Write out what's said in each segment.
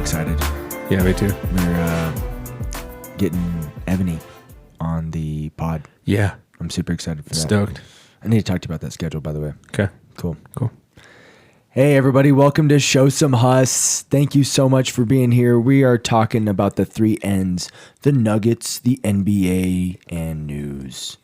excited. Yeah, me too. We're getting Ebony on the pod. Yeah. I'm super excited for that. Stoked. I need to talk to you about that schedule, by the way. Okay. Cool. Cool. Hey, everybody. Welcome to Show Sum Huss. Thank you so much for being here. We are talking about the three N's, the Nuggets, the NBA, and news.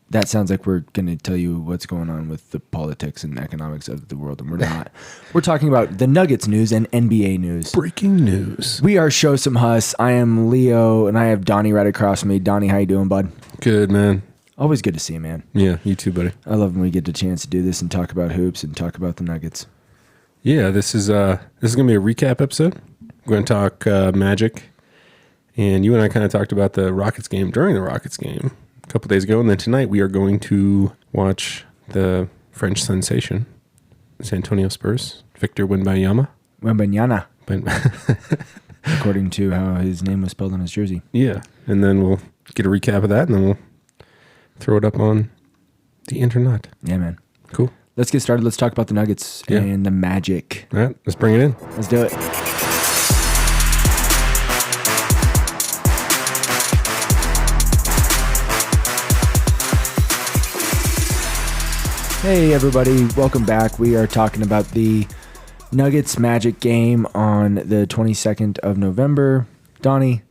That sounds like we're going to tell you what's going on with the politics and economics of the world, and we're not. We're talking about the Nuggets news and NBA news. Breaking news. We are Show Sum Huss. I am Leo, and I have Donny right across from me. Donny, how you doing, bud? Good, man. Always good to see you, man. Yeah, you too, buddy. I love when we get the chance to do this and talk about hoops and talk about the Nuggets. Yeah, this is gonna be a recap episode. We're gonna talk Magic, and you and I kind of talked about the Rockets game during the Rockets game a couple days ago, and then tonight we are going to watch the French sensation, San Antonio Spurs, Victor Wembanyama. Wembanyama, according to how his name was spelled on his jersey. Yeah, and then we'll get a recap of that, and then we'll throw it up on the internet. Yeah, man. Cool. Let's get started. Let's talk about the Nuggets and the Magic. All right, let's bring it in. Let's do it. Hey, everybody. Welcome back. We are talking about the Nuggets Magic game on the 22nd of November. Donnie,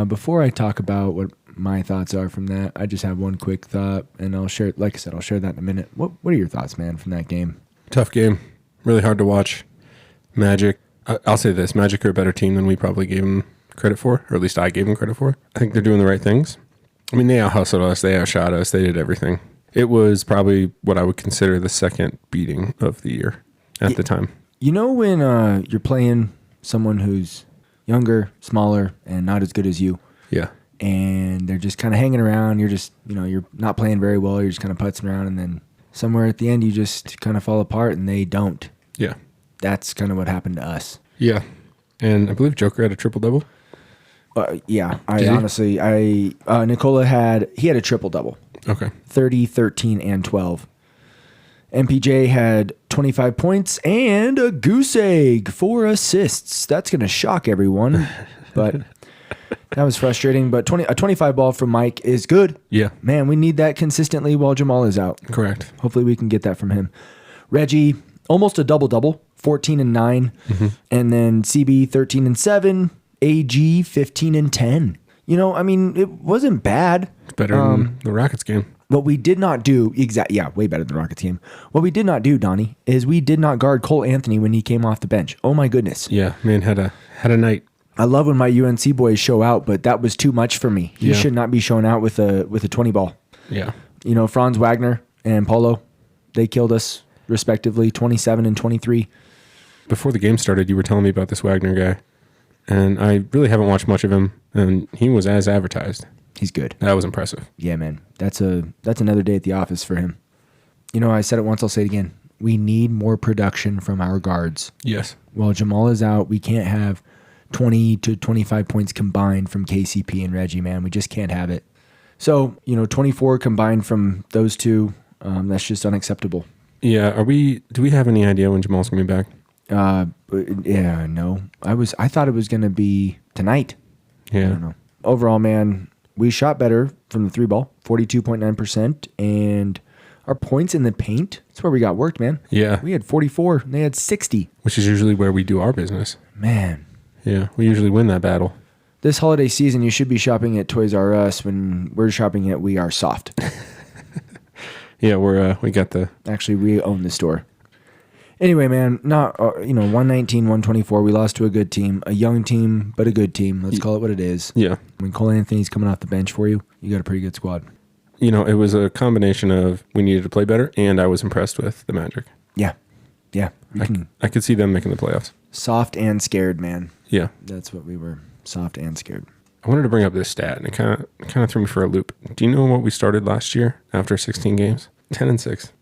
before I talk about what my thoughts are from that, I just have one quick thought, and I'll share, like I said, I'll share that in a minute. What are your thoughts, man, from that game? Tough game. Really hard to watch. Magic, I'll say this, Magic are a better team than we probably gave them credit for, or at least I gave them credit for. I think they're doing the right things. I mean, they out-hustled us, they outshot us, they did everything. It was probably what I would consider the second beating of the year at the time. You know when you're playing someone who's younger, smaller, and not as good as you? Yeah. And they're just kind of hanging around. You're just, you're not playing very well. You're just kind of putzing around. And then somewhere at the end, you just kind of fall apart and they don't. Yeah. That's kind of what happened to us. Yeah. And I believe Joker had a triple-double. Yeah. Nikola had a triple-double. Okay. 30, 13, and 12. MPJ had 25 points and a goose egg, 4 assists. That's going to shock everyone. But that was frustrating, but a 25 ball from Mike is good. Yeah. Man, we need that consistently while Jamal is out. Correct. Hopefully we can get that from him. Reggie, almost a double-double, 14 and 9. Mm-hmm. And then CB, 13 and 7. AG, 15 and 10. It wasn't bad. It's better than the Rockets game. What we did not do, way better than the Rockets game. What we did not do, Donnie, is we did not guard Cole Anthony when he came off the bench. Oh my goodness. Yeah, man had a night. I love when my UNC boys show out, but that was too much for me. He should not be showing out with a 20 ball. Yeah. Franz Wagner and Polo, they killed us respectively, 27 and 23. Before the game started, you were telling me about this Wagner guy, and I really haven't watched much of him, and he was as advertised. He's good. That was impressive. Yeah, man. That's another day at the office for him. I said it once, I'll say it again. We need more production from our guards. Yes. While Jamal is out, we can't have 20 to 25 points combined from KCP and Reggie, man. We just can't have it. So, 24 combined from those two, that's just unacceptable. Yeah. Do we have any idea when Jamal's going to be back? Yeah, no. I thought it was going to be tonight. Yeah. I don't know. Overall, man, we shot better from the 3-ball, 42.9%, and our points in the paint, that's where we got worked, man. Yeah. We had 44, and they had 60. Which is usually where we do our business. Man. Yeah, we usually win that battle. This holiday season, you should be shopping at Toys R Us. When we're shopping at We Are Soft. Yeah, we got the... Actually, we own the store. Anyway, man, 119, 124. We lost to a good team. A young team, but a good team. Let's call it what it is. Yeah. When Cole Anthony's coming off the bench for you, you got a pretty good squad. It was a combination of we needed to play better, and I was impressed with the Magic. Yeah. Yeah. I could see them making the playoffs. Soft and scared, man. Yeah. That's what we were. Soft and scared. I wanted to bring up this stat, and it kind of threw me for a loop. Do you know what we started last year after 16 games? 10 and 6.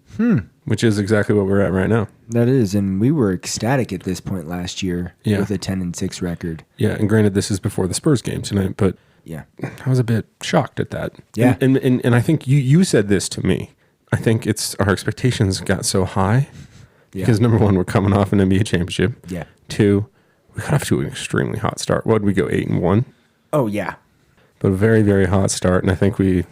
Which is exactly what we're at right now. That is, and we were ecstatic at this point last year with a 10 and 6 record. Yeah, and granted, this is before the Spurs game tonight, but yeah, I was a bit shocked at that. Yeah, and I think you said this to me. I think it's our expectations got so high because number one, we're coming off an NBA championship. Yeah. 2, We got off to an extremely hot start. What did we go, 8-1? Oh, yeah. But a very, very hot start, and I think we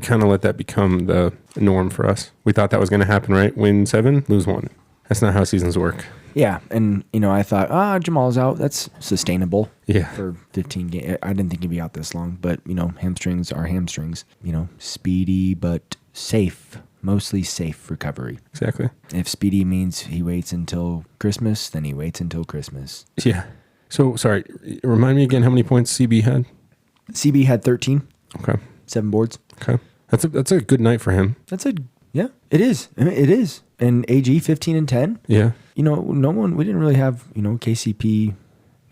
kind of let that become the norm for us. We thought that was going to happen, right? Win 7, lose 1. That's not how seasons work. Yeah, and, I thought, Jamal's out. That's sustainable Yeah. for 15 games. I didn't think he'd be out this long, but, hamstrings are hamstrings. Speedy but safe, mostly safe recovery. Exactly. If speedy means he waits until Christmas, then he waits until Christmas. Yeah. So, sorry, remind me again how many points CB had? CB had 13. Okay. 7 boards. Okay. That's a good night for him. Yeah, it is. I mean, it is. And AG 15 and 10. Yeah. We didn't really have, KCP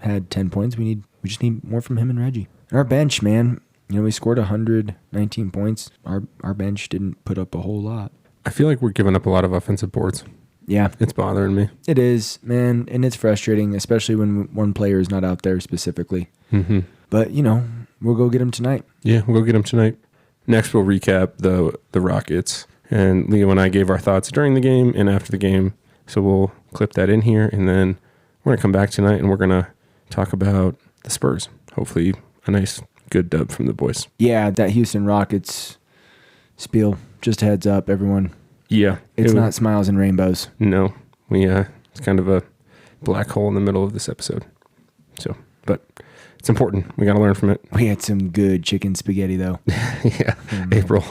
had 10 points. We just need more from him and Reggie. And our bench, man, we scored 119 points. Our bench didn't put up a whole lot. I feel like we're giving up a lot of offensive boards. Yeah. It's bothering me. It is, man. And it's frustrating, especially when one player is not out there specifically. Mm-hmm. But, we'll go get him tonight. Yeah, we'll go get him tonight. Next, we'll recap the Rockets. And Leo and I gave our thoughts during the game and after the game. So we'll clip that in here. And then we're going to come back tonight and we're going to talk about the Spurs. Hopefully a nice, good dub from the boys. Yeah, that Houston Rockets spiel. Just a heads up, everyone. Yeah. It's not smiles and rainbows. No. It's kind of a black hole in the middle of this episode. So, but it's important. We got to learn from it. We had some good chicken spaghetti, though. Yeah. April,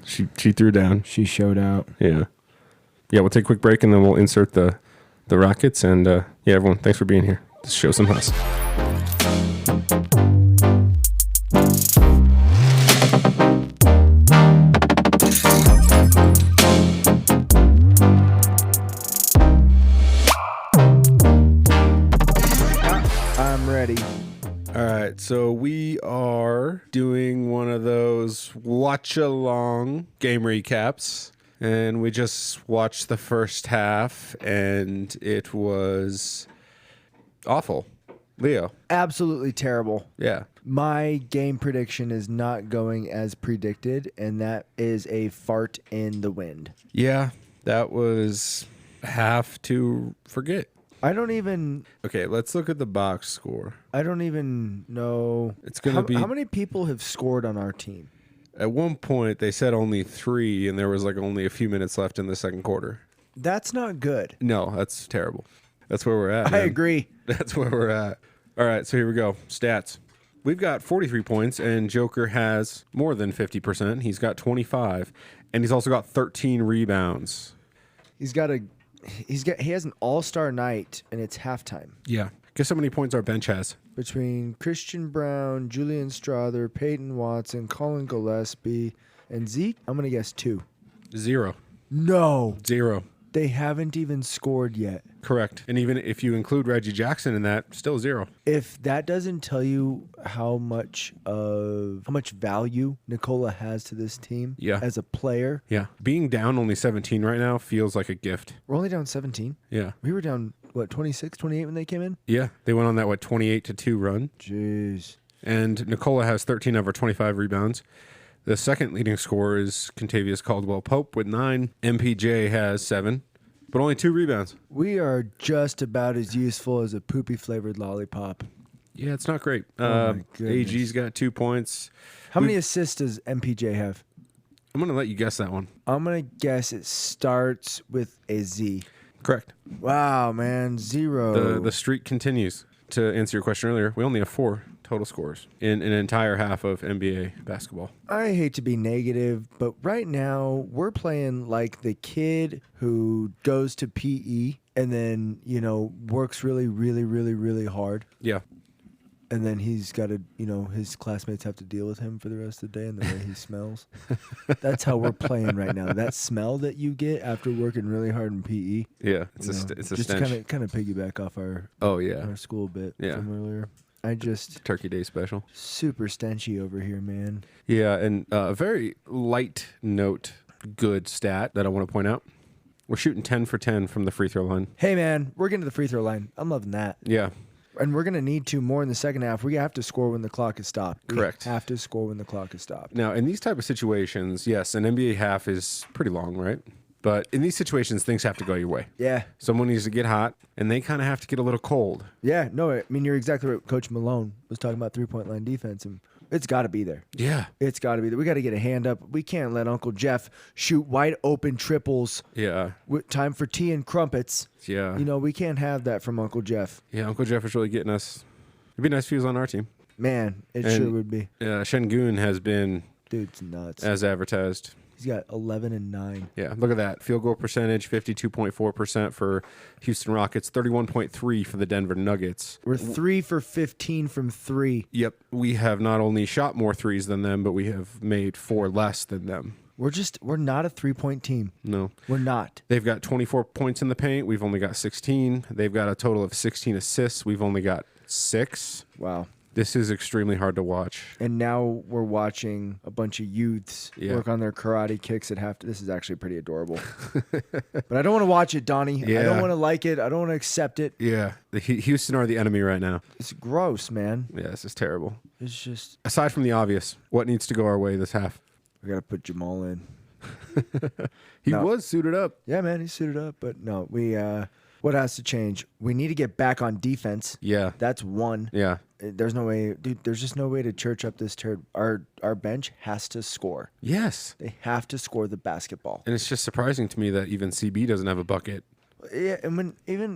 she threw down. She showed out. Yeah. Yeah, we'll take a quick break and then we'll insert the Rockets. And everyone, thanks for being here. This is Show Sum Huss. I'm ready. All right, so we are doing one of those watch-along game recaps, and we just watched the first half, and it was awful. Leo. Absolutely terrible. Yeah. My game prediction is not going as predicted, and that is a fart in the wind. Yeah, that was half to forget. I don't even... Okay, let's look at the box score. I don't even know... It's going to be... How many people have scored on our team? At one point, they said only 3, and there was only a few minutes left in the second quarter. That's not good. No, that's terrible. That's where we're at. I agree. That's where we're at. All right, so here we go. Stats. We've got 43 points, and Joker has more than 50%. He's got 25, and he's also got 13 rebounds. He has an all-star night, and it's halftime. Yeah. Guess how many points our bench has? Between Christian Brown, Julian Strother, Peyton Watson, Colin Gillespie, and Zeke, I'm going to guess 2. 0. No. 0. They haven't even scored yet. Correct. And even if you include Reggie Jackson in that, still 0. If that doesn't tell you how much value Nikola has to this team as a player. Yeah. Being down only 17 right now feels like a gift. We're only down 17. Yeah. We were down, 26, 28 when they came in? Yeah. They went on that, 28-2 run. Jeez. And Nikola has 13 of our 25 rebounds. The second leading scorer is Contavious Caldwell-Pope with 9. MPJ has 7, but only 2 rebounds. We are just about as useful as a poopy-flavored lollipop. Yeah, it's not great. My goodness. AG's got 2 points. How many assists does MPJ have? I'm going to let you guess that one. I'm going to guess it starts with a Z. Correct. Wow, man. 0. The streak continues. To answer your question earlier, we only have 4 total scores in an entire half of NBA basketball. I hate to be negative, but right now we're playing like the kid who goes to PE and then, works really, really, really, really hard. Yeah. And then he's got to, his classmates have to deal with him for the rest of the day and the way he smells. That's how we're playing right now. That smell that you get after working really hard in PE. Yeah, it's a just stench. kind of piggyback off our school bit from earlier. Turkey Day special. Super stenchy over here, man. Yeah, and a very light note, good stat that I want to point out. We're shooting 10 for 10 from the free throw line. Hey, man, we're getting to the free throw line. I'm loving that. Yeah. And we're going to need to more in the second half. We have to score when the clock is stopped. Correct. We have to score when the clock is stopped. Now, in these type of situations, yes, an NBA half is pretty long, right? But in these situations, things have to go your way. Yeah. Someone needs to get hot, and they kind of have to get a little cold. Yeah. No, I mean, you're exactly right. Coach Malone was talking about three-point line defense, and it's got to be there. Yeah. It's got to be there. We got to get a hand up. We can't let Uncle Jeff shoot wide open triples. Yeah. With time for tea and crumpets. Yeah. You know, we can't have that from Uncle Jeff. Yeah, Uncle Jeff is really getting us. It'd be nice if he was on our team. Man, it sure would be. Şengün has been... Dude's nuts. As advertised. He's got 11 and 9. Yeah, look at that. Field goal percentage, 52.4% for Houston Rockets, 31.3% for the Denver Nuggets. We're 3 for 15 from 3. Yep. We have not only shot more threes than them, but we have made 4 less than them. We're not a 3-point team. No. We're not. They've got 24 points in the paint. We've only got 16. They've got a total of 16 assists. We've only got 6. Wow. This is extremely hard to watch. And now we're watching a bunch of youths work on their karate kicks at half. This is actually pretty adorable. But I don't want to watch it, Donnie. Yeah. I don't want to like it. I don't want to accept it. Yeah. The Houston are the enemy right now. It's gross, man. Yeah, this is terrible. It's just... Aside from the obvious, what needs to go our way this half? We got to put Jamal in. He was suited up. Yeah, man, he's suited up. But no, what has to change? We need to get back on defense. Yeah. That's one. Yeah. There's no way, dude. There's just no way to church up this turd. Our bench has to score. Yes. They have to score the basketball. And it's just surprising to me that even CB doesn't have a bucket. Yeah, and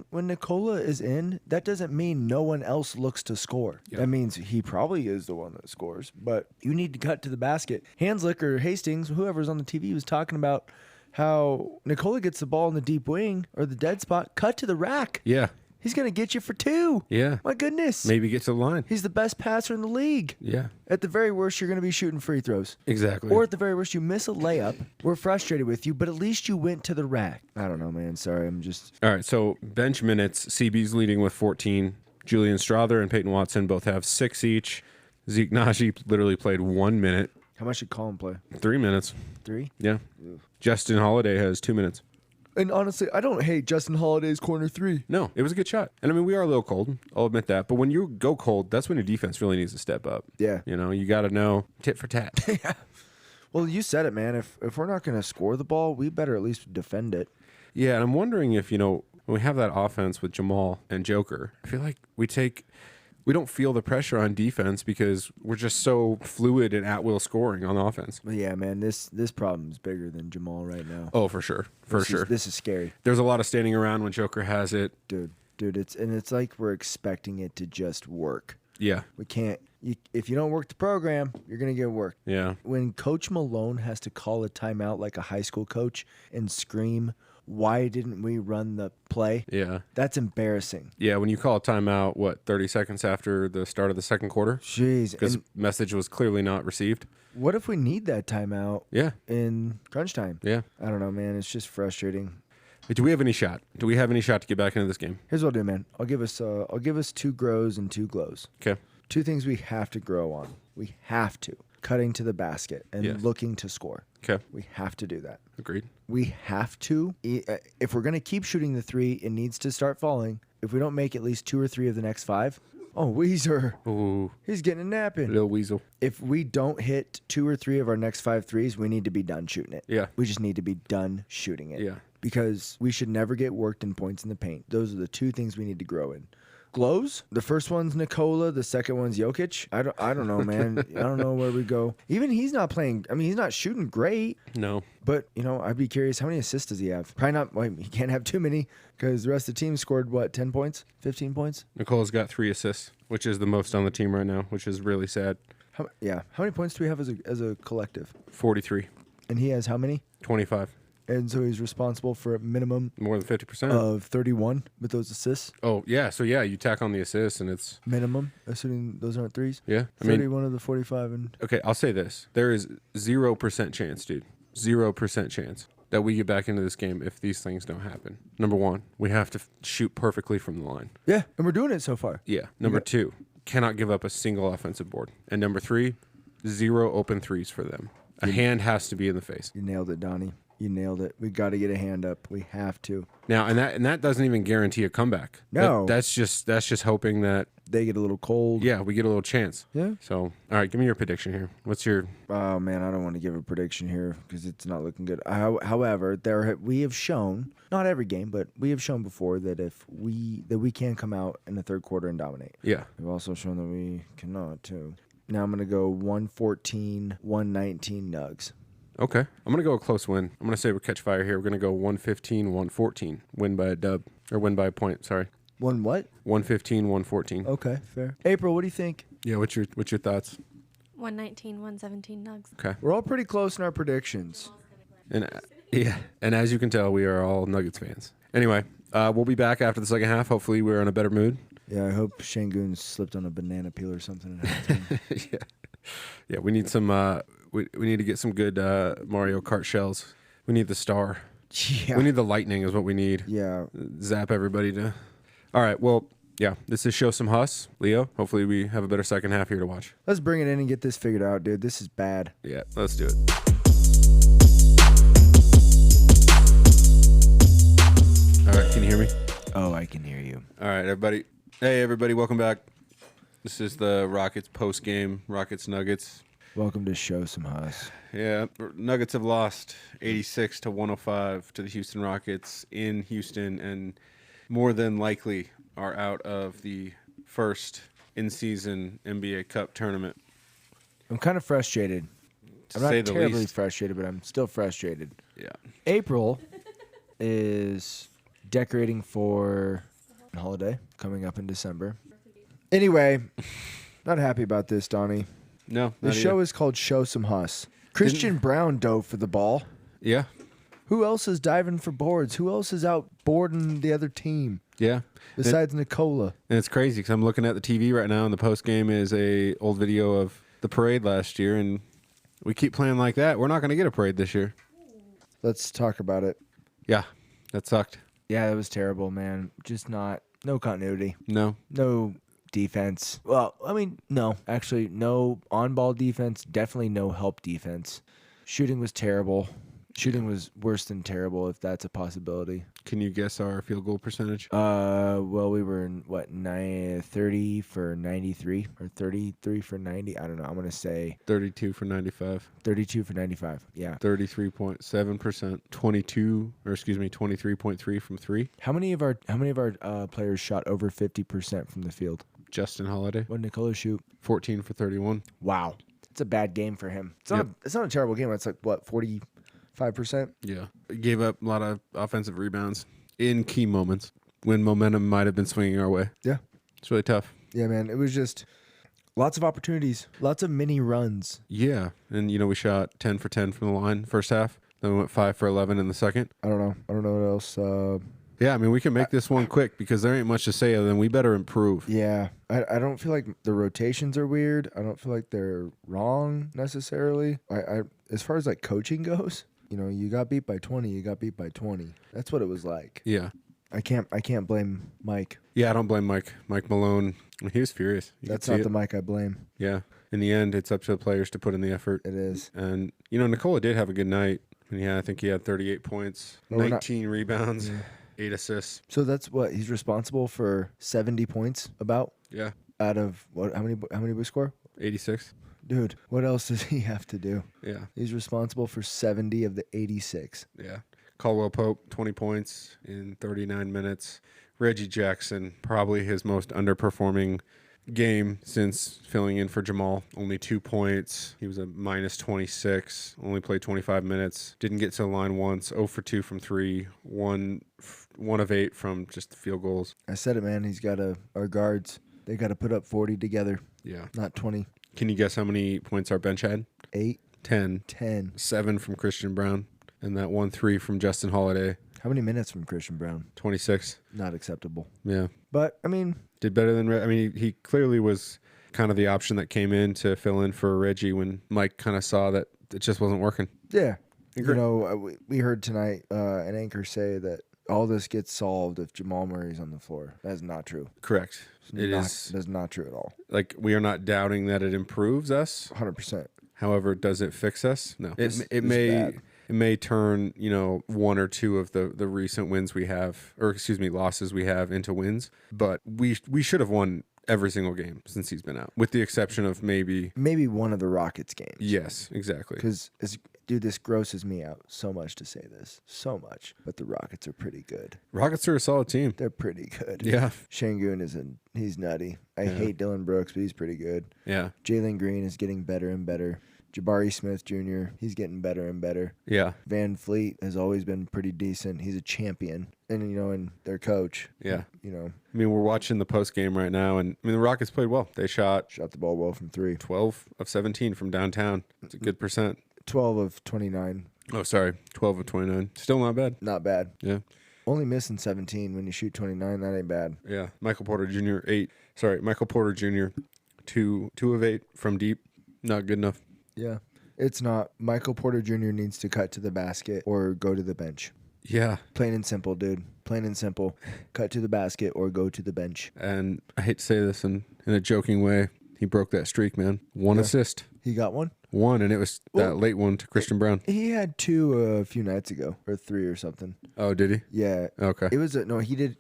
when Nikola is in, that doesn't mean no one else looks to score. Yep. That means he probably is the one that scores. But you need to cut to the basket. Hanslick or Hastings, whoever's on the TV, was talking about how Nikola gets the ball in the deep wing or the dead spot, cut to the rack. Yeah. He's going to get you for 2. Yeah. My goodness. Maybe get to the line. He's the best passer in the league. Yeah. At the very worst, you're going to be shooting free throws. Exactly. Or at the very worst, you miss a layup. We're frustrated with you, but at least you went to the rack. I don't know, man. Sorry, I'm just... All right, so bench minutes, CB's leading with 14. Julian Strother and Peyton Watson both have 6 each. Zeke Naji literally played 1 minute. How much did Colin play? 3 minutes. 3? Yeah. Ugh. Justin Holiday has 2 minutes. And honestly, I don't hate Justin Holiday's corner 3. No, it was a good shot. And I mean, we are a little cold. I'll admit that. But when you go cold, that's when your defense really needs to step up. Yeah. You know, you got to know tit for tat. Yeah. Well, you said it, man. If we're not going to score the ball, we better at least defend it. Yeah, and I'm wondering if, when we have that offense with Jamal and Joker, I feel like we don't feel the pressure on defense because we're just so fluid and at-will scoring on offense. But yeah, man, this problem is bigger than Jamal right now. Oh, for sure. This is scary. There's a lot of standing around when Joker has it. Dude, it's like we're expecting it to just work. Yeah. We can't. If you don't work the program, you're going to get work. Yeah. When Coach Malone has to call a timeout like a high school coach and scream, why didn't we run the play? Yeah. That's embarrassing. Yeah, when you call a timeout, 30 seconds after the start of the second quarter? Jeez. Because message was clearly not received. What if we need that timeout in crunch time? Yeah. I don't know, man. It's just frustrating. Do we have any shot? Do we have any shot to get back into this game? Here's what I'll do, man. I'll give us 2 grows and 2 glows. Okay. 2 things we have to grow on. We have to. Cutting to the basket and looking to score. Okay. We have to do that. Agreed. We have to. If we're going to keep shooting the 3, it needs to start falling. If we don't make at least 2 or 3 of the next 5, Weezer. Ooh. He's getting a nap in. Little weasel. If we don't hit 2 or 3 of our next 5 threes, we need to be done shooting it. Yeah. We just need to be done shooting it. Yeah. Because we should never get worked in points in the paint. Those are the 2 things we need to grow in. Glows. The first one's Nikola. The second one's Jokic. I don't know, man. I don't know where we go. Even he's not playing. I mean, he's not shooting great. No. But, I'd be curious, how many assists does he have? Probably not. Well, he can't have too many because the rest of the team scored, 10 points? 15 points? Nicola's got 3 assists, which is the most on the team right now, which is really sad. How many points do we have as a collective? 43. And he has how many? 25. And so he's responsible for a minimum More than 50%. of 31 with those assists. Oh, yeah. So, you tack on the assists, and it's... Minimum, assuming those aren't threes. Yeah. 31 of the 45. And okay, I'll say this. There is 0% chance, dude. 0% chance that we get back into this game if these things don't happen. Number 1, we have to shoot perfectly from the line. Yeah, and we're doing it so far. Yeah. Number 2, cannot give up a single offensive board. And number 3, 0 open threes for them. A hand has to be in the face. You nailed it, Donnie. You nailed it. We got to get a hand up. We have to. Now, and that doesn't even guarantee a comeback. No. That's just hoping that They get a little cold. yeah, we get a little chance. Yeah. So, all right, give me your prediction here. What's your Oh man, I don't want to give a prediction here because it's not looking good. However, we have shown, not every game, but we have shown before that we can come out in the third quarter and dominate. yeah? We've also shown that we cannot too. Now I'm gonna go 114, 119 Nugs. Okay, I'm gonna go a close win. I'm gonna say we catch fire here. We're gonna go 115, 114, win by a dub or win by a point. Sorry, One what? 115, 114. Okay, fair. April, what do you think? Yeah, what's your thoughts? 119, 117 Nugs. Okay, We're all pretty close in our predictions. and and as you can tell, we are all Nuggets fans. Anyway, we'll be back after the second half. Hopefully, we're in a better mood. Yeah, I hope Shangoon slipped on a banana peel or something. Yeah, we need some. We need to get some good Mario Kart shells. We need the star. Yeah. We need the lightning is what we need. Yeah. Zap everybody to. All right. Well, yeah. This is Show Some Huss, Leo. Hopefully we have a better second half here to watch. Let's bring it in and get this figured out, dude. This is bad. Yeah. Let's do it. All right. Can you hear me? Oh, I can hear you. All right, everybody. Hey, everybody. Welcome back. This is the Rockets post game. Rockets Nuggets. Welcome to Show Some Huss. Yeah, Nuggets have lost 86 to 105 to the Houston Rockets in Houston, and more than likely are out of the first in-season NBA Cup tournament. I'm kind of frustrated. I'm not say the terribly least. frustrated, but I'm still frustrated. Yeah. April is decorating for a holiday coming up in December. Anyway, not happy about this, Donnie. No. The show is called Show Some Huss. Christian Brown dove for the ball. Yeah. Who else is diving for boards? Who else is out boarding the other team Yeah. besides Nicola? And it's crazy because I'm looking at the TV right now, and the post game is a old video of the parade last year, and we keep playing like that. We're not going to get a parade this year. Let's talk about it. Yeah. That sucked. Yeah, that was terrible, man. Just no continuity. No. No defense. Well, I mean, no. Actually, no on-ball defense. Definitely no help defense. Shooting was terrible. Shooting was worse than terrible, if that's a possibility. Can you guess our field goal percentage? Well, we were in, 30 for 93 or 33 for 90? I don't know. I'm going to say 32 for 95. 32 for 95. Yeah. 33.7%. 23.3 from three. How many of our players shot over 50% from the field? Justin Holiday. What did Nicola shoot? 14 for 31. Wow. It's a bad game for him. Yep. It's not a terrible game. It's like, 45%? Yeah. Gave up a lot of offensive rebounds in key moments when momentum might have been swinging our way. Yeah. It's really tough. Yeah, man. It was just lots of opportunities, lots of mini runs. Yeah. And, we shot 10 for 10 from the line first half. Then we went 5 for 11 in the second. I don't know what else. Yeah, I mean, we can make this one quick because there ain't much to say other than we better improve. Yeah. I don't feel like the rotations are weird. I don't feel like they're wrong necessarily. I as far as like coaching goes, you got beat by 20, you got beat by 20. That's what it was like. Yeah. I can't blame Mike. Yeah, I don't blame Mike. Mike Malone, he was furious. That's not the Mike I blame. Yeah. In the end, it's up to the players to put in the effort. It is. And, Nicola did have a good night. And I think he had 38 points, 19 rebounds, 8 assists. So that's what he's responsible for 70 points about? Yeah. Out of what? How many we score? 86. Dude, what else does he have to do? Yeah. He's responsible for 70 of the 86. Yeah. Caldwell Pope, 20 points in 39 minutes. Reggie Jackson, probably his most underperforming game since filling in for Jamal. Only 2 points. He was a minus 26. Only played 25 minutes. Didn't get to the line once. 0 for 2 from 3. 1 of 8 from just the field goals. I said it, man. Our guards, they got to put up 40 together. Yeah. Not 20. Can you guess how many points our bench had? 8. 10. 10. 7 from Christian Brown. And that 1-3 from Justin Holiday. How many minutes from Christian Brown? 26. Not acceptable. Yeah. But, I mean... Did better than... he clearly was kind of the option that came in to fill in for Reggie when Mike kind of saw that it just wasn't working. Yeah. We heard tonight an anchor say that all this gets solved if Jamal Murray's on the floor. That's not true. Correct. That's not true at all. Like, we are not doubting that it improves us. 100%. However, does it fix us? No. It It may turn, one or two of the recent wins we have, or losses we have into wins. But we should have won every single game since he's been out, with the exception of maybe one of the Rockets games. Yes, exactly. Because, dude, this grosses me out so much to say this. So much. But the Rockets are pretty good. Rockets are a solid team. They're pretty good. Yeah. Şengün he's nutty. I hate Dylan Brooks, but he's pretty good. Yeah. Jalen Green is getting better and better. Jabari Smith Jr., he's getting better and better. Yeah. Van Fleet has always been pretty decent. He's a champion. And, and their coach. Yeah. I mean, we're watching the post game right now, and the Rockets played well. They shot the ball well from 3. 12 of 17 from downtown. It's a good percent. 12 of 29. Oh, sorry. 12 of 29. Still not bad. Not bad. Yeah. Only missing 17 when you shoot 29. That ain't bad. Yeah. Michael Porter Jr. 2 of 8 from deep. Not good enough. Yeah. It's not. Michael Porter Jr. needs to cut to the basket or go to the bench. Yeah. Plain and simple, dude. Plain and simple. Cut to the basket or go to the bench. And I hate to say this in a joking way, he broke that streak, man. One assist. He got one? One, and it was that late one to Christian Brown. He had 2 a few nights ago, or 3 or something. Oh, did he? Yeah. Okay. It was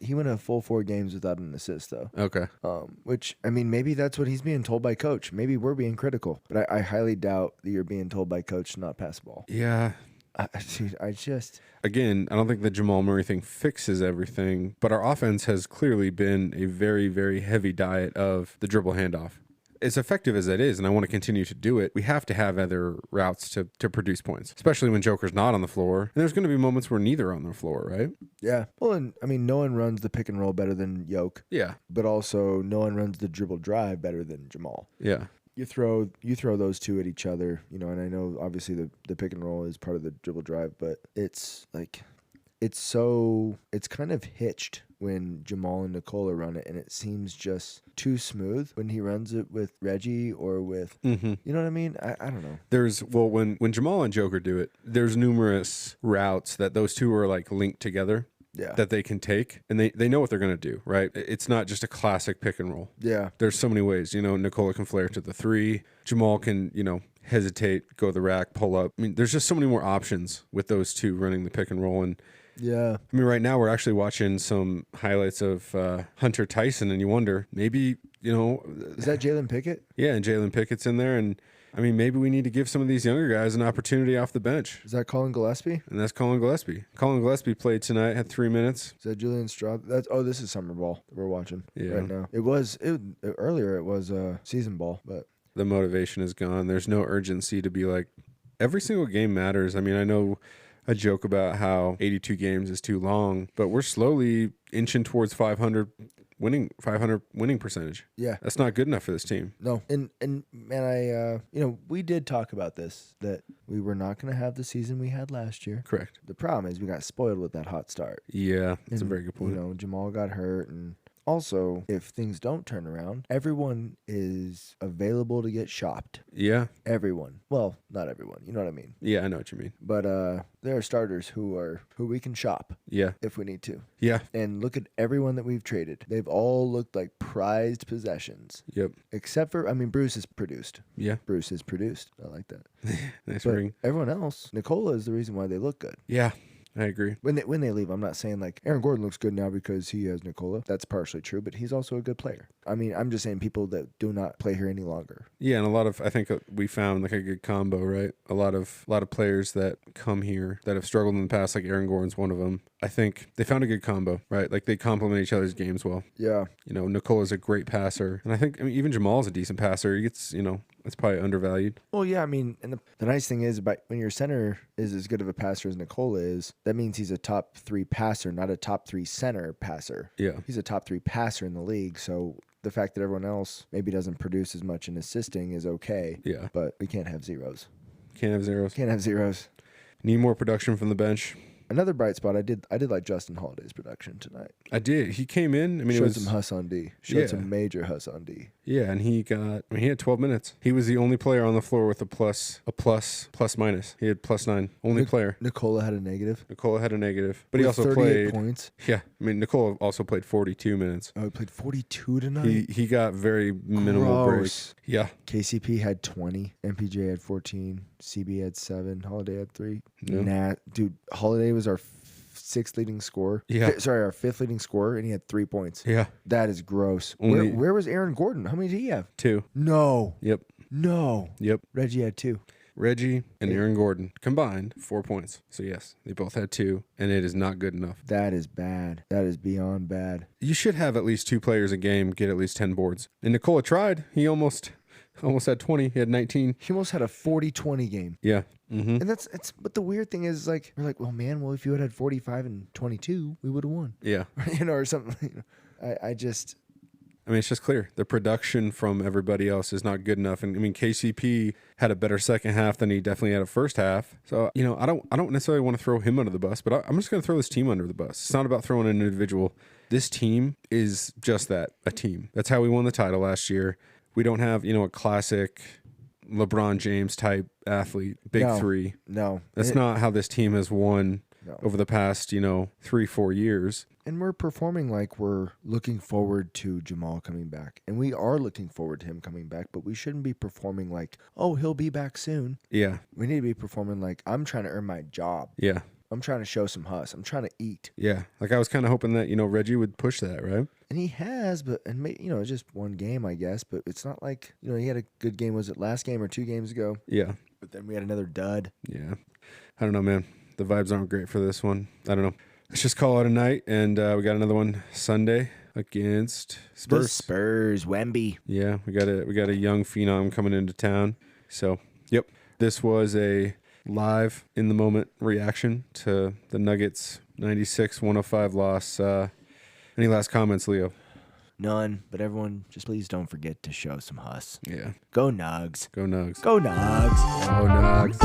he went a full 4 games without an assist, though. Okay. Which, maybe that's what he's being told by coach. Maybe we're being critical. But I highly doubt that you're being told by coach to not pass the ball. Yeah. Again, I don't think the Jamal Murray thing fixes everything, but our offense has clearly been a very, very heavy diet of the dribble handoff. As effective as that is, and I want to continue to do it, we have to have other routes to produce points, especially when Joker's not on the floor. And there's going to be moments where neither are on the floor, right? Yeah. Well, and no one runs the pick and roll better than Yoke. Yeah. But also, no one runs the dribble drive better than Jamal. Yeah. You throw those two at each other, and I know obviously the pick and roll is part of the dribble drive, but it's kind of hitched when Jamal and Nikola run it, and it seems just too smooth when he runs it with Reggie or with, you know what I mean? I don't know. When Jamal and Joker do it, there's numerous routes that those two are like linked together. Yeah. That they can take, and they know what they're going to do, right? It's not just a classic pick and roll. Yeah. There's so many ways. Nikola can flare to the 3. Jamal can, hesitate, go the rack, pull up. There's just so many more options with those two running the pick and roll. And yeah. Right now we're actually watching some highlights of Hunter Tyson, and you wonder, maybe, Is that Jalen Pickett? Yeah, and Jalen Pickett's in there, and maybe we need to give some of these younger guys an opportunity off the bench. Is that Colin Gillespie? And that's Colin Gillespie. Colin Gillespie played tonight, had 3 minutes. Is that Julian Straub? This is summer ball that we're watching right now. Earlier it was season ball, but the motivation is gone. There's no urgency to be like, every single game matters. I know I joke about how 82 games is too long, but we're slowly inching towards 500 winning percentage. Yeah. That's not good enough for this team. No. And man, we did talk about this, that we were not going to have the season we had last year. Correct. The problem is we got spoiled with that hot start. Yeah, that's a very good point. Jamal got hurt, and also, if things don't turn around, everyone is available to get shopped. Yeah. Everyone. Well, not everyone. You know what I mean? Yeah, I know what you mean. But there are starters who we can shop. Yeah. If we need to. Yeah. And look at everyone that we've traded. They've all looked like prized possessions. Yep. Except for, Bruce is produced. Yeah. Bruce is produced. I like that. Nice but ring. Everyone else, Nikola is the reason why they look good. Yeah. I agree. When they leave, I'm not saying like Aaron Gordon looks good now because he has Nikola. That's partially true, but he's also a good player. I'm just saying people that do not play here any longer. Yeah, and I think we found like a good combo, right? A lot of players that come here that have struggled in the past, like Aaron Gordon's one of them. I think they found a good combo, right? Like they complement each other's games well. Yeah. Nikola's a great passer, and I think even Jamal's a decent passer. He gets, it's probably undervalued. Well, yeah, and the nice thing is when your center is as good of a passer as Nikola is, that means he's a top 3 passer, not a top 3 center passer. Yeah. He's a top 3 passer in the league, so the fact that everyone else maybe doesn't produce as much in assisting is okay. Yeah. But we can't have zeros. Can't have zeros. Can't have zeros. Need more production from the bench. Another bright spot. I did like Justin Holiday's production tonight. I did. He came in. I mean, Showed some Huss on D. Showed some major Huss on D. Yeah, and he had 12 minutes. He was the only player on the floor with a plus minus. He had +9. Only player. Nikola had a negative. But he also 38 played points. Yeah, I mean, Nikola also played 42 minutes. Oh, he played 42 tonight. He got very minimal breaks. Yeah. KCP had 20. MPJ had 14. CB had 7. Holiday had 3. Yeah. Dude, Holiday was our sixth leading scorer. Yeah. Our fifth leading scorer, and he had 3 points. Yeah. That is gross. Where was Aaron Gordon? How many did he have? 2. No. Yep. No. Yep. Reggie had 2. Reggie and Aaron Gordon combined 4 points. So yes, they both had 2, and it is not good enough. That is bad. That is beyond bad. You should have at least 2 players a game get at least 10 boards. And Nikola tried. He almost had 20. He had 19. He almost had a 40-20 game. Yeah. Mm-hmm. And but the weird thing is, like, we're like, well, man, if you had 45 and 22, we would have won. Yeah. Or something. I mean, it's just clear. The production from everybody else is not good enough. And I mean, KCP had a better second half than he definitely had a first half. So, I don't necessarily want to throw him under the bus, but I'm just going to throw this team under the bus. It's not about throwing an individual. This team is just that, a team. That's how we won the title last year. We don't have, a classic LeBron James type athlete, big three. No. That's not how this team has won over the past, 3-4 years. And we're performing like we're looking forward to Jamal coming back. And we are looking forward to him coming back, but we shouldn't be performing like, oh, he'll be back soon. Yeah. We need to be performing like, I'm trying to earn my job. Yeah. I'm trying to show some Huss. I'm trying to eat. Yeah. Like I was kind of hoping that, Reggie would push that, right? And he has, it's just one game, I guess. But it's not like, he had a good game. Was it last game or 2 games ago? Yeah. But then we had another dud. Yeah. I don't know, man. The vibes aren't great for this one. I don't know. Let's just call it a night, and we got another one Sunday against Spurs. The Spurs, Wemby. Yeah, we got a young phenom coming into town. So, yep. This was a live, in the moment reaction to the Nuggets 96-105 loss. Any last comments, Leo? None, but everyone, just please don't forget to show some Huss. Yeah. Go Nugs. Go Nugs. Go Nugs. Go Nugs.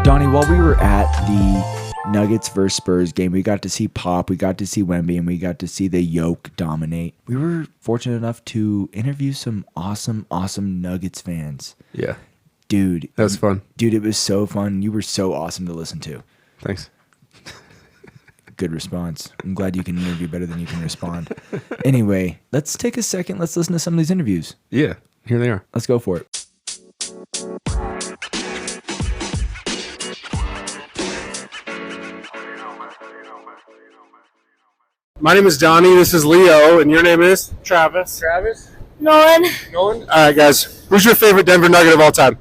Donnie, while we were at the Nuggets versus Spurs game, we got to see Pop, we got to see Wemby, and we got to see the Yoke dominate. We were fortunate enough to interview some awesome Nuggets fans. Yeah. Dude. That was fun. Dude, it was so fun. You were so awesome to listen to. Thanks. Good response. I'm glad you can interview better than you can respond. Anyway, let's take a second. Let's listen to some of these interviews. Yeah. Here they are. Let's go for it. My name is Donnie. This is Leo, and your name is Travis. Nolan. All right, guys. Who's your favorite Denver Nugget of all time?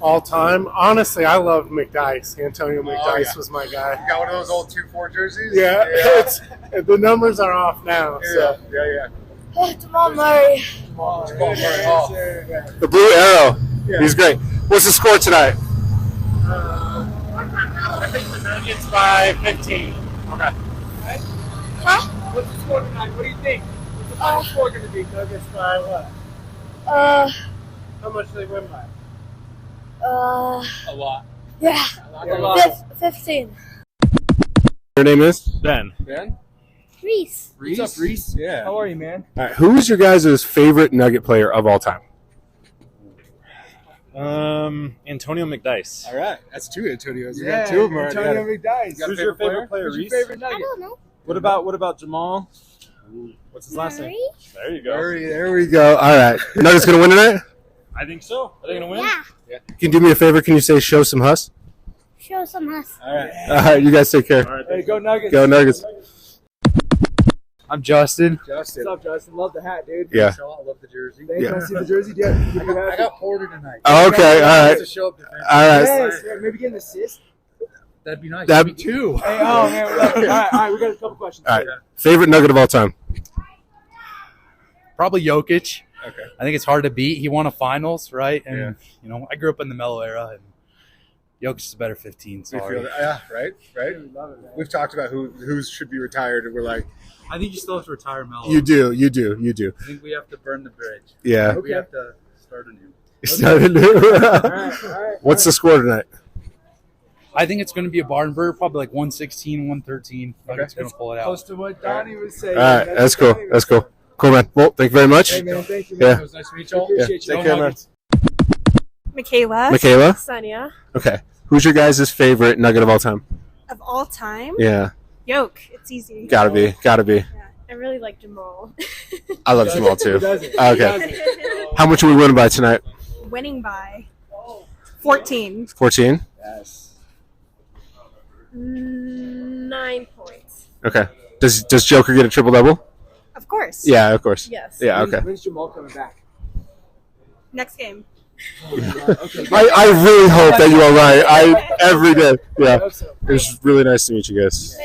All time. Honestly, I loved McDice. Antonio McDice was my guy. You got one of those old 2-4 jerseys? Yeah. The numbers are off now. So. Yeah. Jamal Murray. Jamal Murray. The Blue Arrow. Yeah. He's great. What's the score tonight? I think the Nuggets by 15. Okay. Huh? What's the score tonight? What do you think? What's the final score going to be? Nuggets by what? How much do they win by? A lot. Yeah. A lot. 15. Your name is? Ben? Reese. What's up, Reese? Yeah. How are you, man? All right. Who is your guys' favorite Nugget player of all time? Antonio McDice. All right, that's 2 Antonios. Yeah, got 2 of them already. Antonio McDice. Who's your favorite player, Who's Reese? your favorite I Nugget? don't know. What about Jamal? What's his last name? Murray? There you go. There we go. All right. Nuggets going to win tonight? I think so. Are they gonna win? Yeah. Can you do me a favor? Can you say show some Huss? Show some Huss. All right. All right. You guys take care. All right. Hey, go Nuggets. Go Nuggets. I'm Justin. What's up, Justin? Love the hat, dude. Yeah. I love the jersey. Thanks. Yeah. Want to see the jersey? Yeah. I got Porter tonight. Oh, okay. All right. To show up defense. All right. Yes. Maybe get an assist. That'd be nice. That'd That'd be 2. Hey, oh man. All right. We got a couple questions. All right. Favorite Nugget of all time? Probably Jokic. Okay. I think it's hard to beat. He won a finals, right? And I grew up in the Melo era, and Jokic is a better 15. We Sorry. feel that, yeah, right. We've talked about who should be retired, and we're like, I think you still have to retire Melo. you do. I think we have to burn the bridge. Yeah. We have to start anew. Started new. What's the score tonight? I think it's going to be a barn burner, probably like 116, 113. Nuggets going to pull it out. Close to what Donnie was saying. All right, that's cool. That's cool. Cool, man. Well, thank you very much. Hey, man, thank you. Yeah. Man. It was nice to meet you all. Yeah. Appreciate you. Take care, man. Michaela. Michaela. Sonia. Okay. Who's your guys' favorite Nugget of all time? Of all time? Yeah. Yoke. It's easy. Gotta be. Yeah. I really like Jamal. I love Jamal too. He does it. He Okay. does it. How much are we winning by tonight? Winning by 14. 14? Yes. 9 points. Okay. Does Joker get a triple double? Of course. Yeah, of course. Yes. Yeah, okay. When's Jamal coming back? Next game. Okay. I really hope that you are right. Every day. I Yeah. hope so. It was really nice to meet you guys.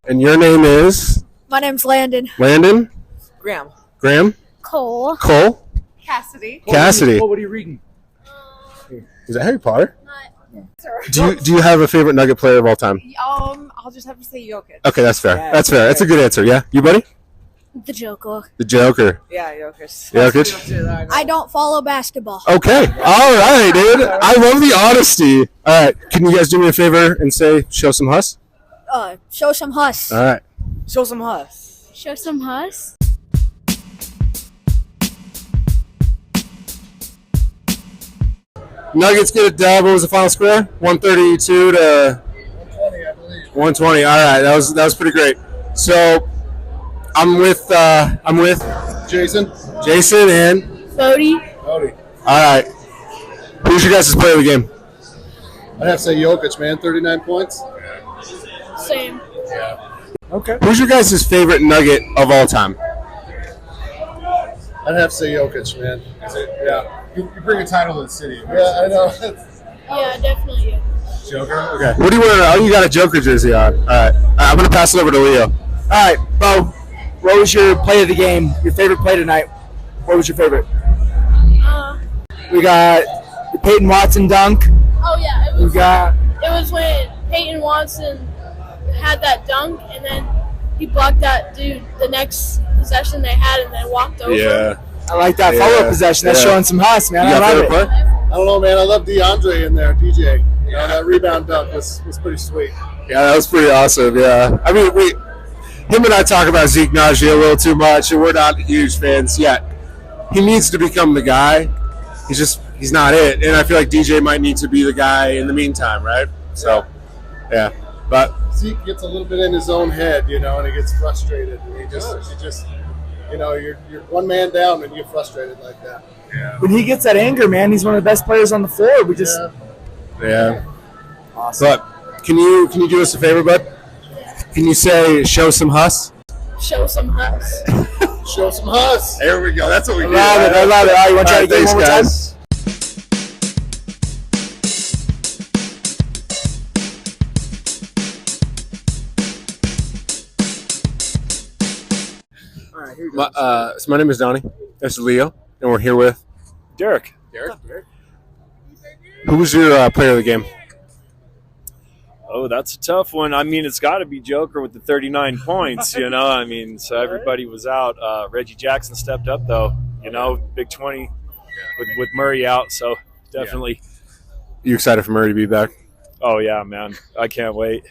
And your name is My name's Landon. Landon? Graham. Cole? Cassidy. Cassidy. What are you reading? Is that Harry Potter? Do you have a favorite Nugget player of all time? I'll just have to say Jokic. Okay, that's fair. Yeah. That's fair. That's a good answer. Yeah. You, buddy? The Joker. The Joker. Yeah, Jokic. Jokic? I don't follow basketball. Okay. All right, dude. I love the honesty. All right. Can you guys do me a favor and say Show Some Huss? Show some Huss. All right. Show some Huss. Show some Huss. Nuggets get a dub. What was the final score? 132 to 120, I believe. 120. All right. That was pretty great. So I'm with Jason. Jason and Bodie. Howdy. all right. Who's your guys' player of the game? I'd have to say Jokic, man. 39 points. Same. Okay. Who's your guys' favorite Nugget of all time? I'd have to say Jokic, man. Yeah. You bring a title to the city. Yeah, I know. Yeah, definitely. Joker? Okay. What do you wear? Oh, you got a Joker jersey on. All right. I'm going to pass it over to Leo. All right, Bo, what was your play of the game? Your favorite play tonight? What was your favorite? We got the Peyton Watson dunk. Oh yeah, We got it was when Peyton Watson had that dunk and then he blocked that dude the next possession they had and then walked over. Yeah. I like that follow-up possession. That's showing some Huss, man. You I got love favorite it. play? I don't know, man. I love DeAndre in there, DJ. You know, that rebound dunk was pretty sweet. Yeah, that was pretty awesome. Yeah. I mean, him and I talk about Zeke Najee a little too much, and we're not huge fans yet. He needs to become the guy. He's not it. And I feel like DJ might need to be the guy in the meantime, right? So, yeah. But Zeke gets a little bit in his own head, you know, and he gets frustrated. And he just you know, you're one man down and you get frustrated like that. When he gets that anger, man, he's one of the best players on the floor. We just yeah. awesome. But can you do us a favor, bud? Can you say Show Some Huss? Show some Huss. Show some Huss. There we go. That's what we do. I love it. All right, you want to try to get one more time? All right, here you go. So my name is Donnie. This is Leo, and we're here with Derek. Who was your player of the game? Oh, that's a tough one. I mean, it's got to be Joker with the 39 points, you know. I mean, so everybody was out. Reggie Jackson stepped up, though, you know, big 20 with Murray out. So definitely. You excited for Murray to be back? Oh, yeah, man. I can't wait.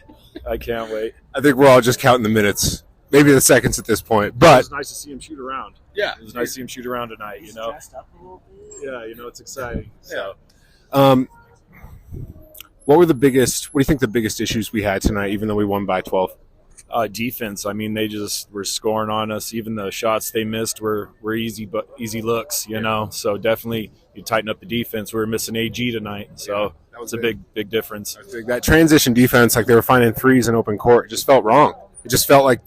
I think we're all just counting the minutes, maybe the seconds at this point. it But was nice to see him shoot around. yeah, It was nice to see him shoot around tonight, you know. Yeah, you know, it's exciting. So. what do you think the biggest issues we had tonight, even though we won by 12? Defense. I mean, they just were scoring on us. Even the shots they missed were easy looks, you know. So definitely, you tighten up the defense. We were missing AG tonight, so that was a big difference. That transition defense, like they were finding threes in open court, it just felt wrong. It just felt like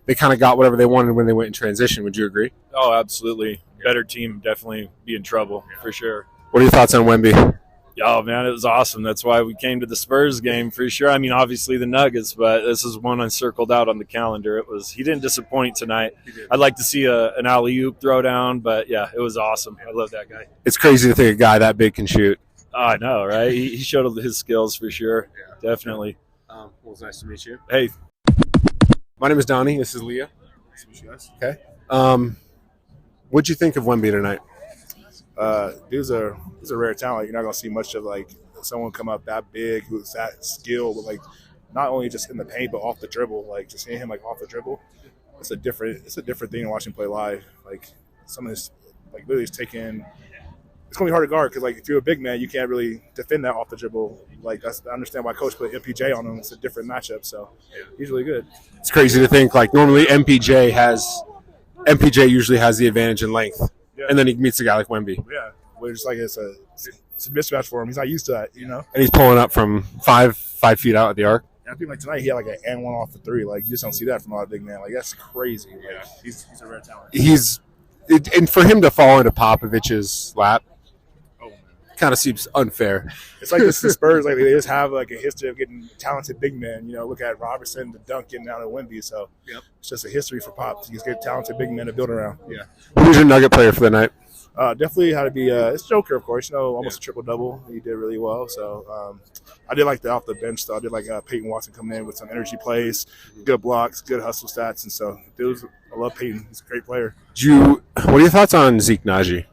they kind of got whatever they wanted when they went in transition. Would you agree? Oh, absolutely. Better team definitely be in trouble for sure. What are your thoughts on Wemby? Oh, man, it was awesome. That's why we came to the Spurs game for sure. I mean, obviously the Nuggets, but this is one I circled out on the calendar. He didn't disappoint tonight. I'd like to see an alley-oop throwdown, but, yeah, it was awesome. I love that guy. It's crazy to think a guy that big can shoot. I know, right? He showed his skills for sure. Yeah. Definitely. Well, it's nice to meet you. Hey. My name is Donny. This is Leah. Nice to meet you guys. Okay. What'd you think of Wemby tonight? He's a rare talent. You're not gonna see much of like someone come up that big who's that skilled, but like not only just in the paint but off the dribble. Like just seeing him like off the dribble, it's a different thing to watch him play live. Like some of his like literally he's taking. It's gonna be hard to guard because like if you're a big man, you can't really defend that off the dribble. Like I understand why coach put MPJ on him. It's a different matchup, so he's really good. It's crazy to think like normally MPJ usually has the advantage in length, and then he meets a guy like Wemby. Yeah, we're just like it's a mismatch for him. He's not used to that, you know. And he's pulling up from 5 feet out at the arc. And I think like tonight he had like an and one off the three. Like you just don't see that from a lot of big men. Like that's crazy. Like, he's a rare talent. And for him to fall into Popovich's lap, kind of seems unfair. It's like this the Spurs, like they just have like a history of getting talented big men. You know, look at Robertson, the Duncan, down at Wemby. So it's just a history for Pop. He's get talented big men to build around. Yeah. Who's your Nugget player for the night? Definitely had to be it's Joker, of course. You know, almost a triple double. He did really well. So I did like the off the bench though. I did like Peyton Watson coming in with some energy plays, good blocks, good hustle stats, and so dudes. I love Peyton. He's a great player. What are your thoughts on Zeke Naji?